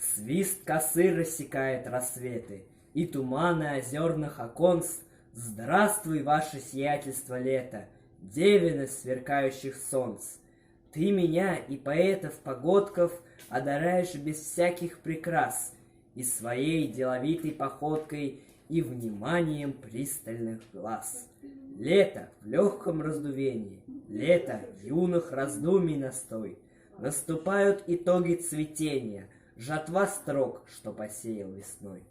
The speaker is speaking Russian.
Свист косы рассекает рассветы, и туманы озерных оконц. Здравствуй, ваше сиятельство лето, девиность сверкающих солнц! Ты меня и поэтов-погодков одаряешь без всяких прикрас и своей деловитой походкой и вниманием пристальных глаз. Лето в легком раздувении, лето юных раздумий настой. Наступают итоги цветения, жатва строк, что посеял весной.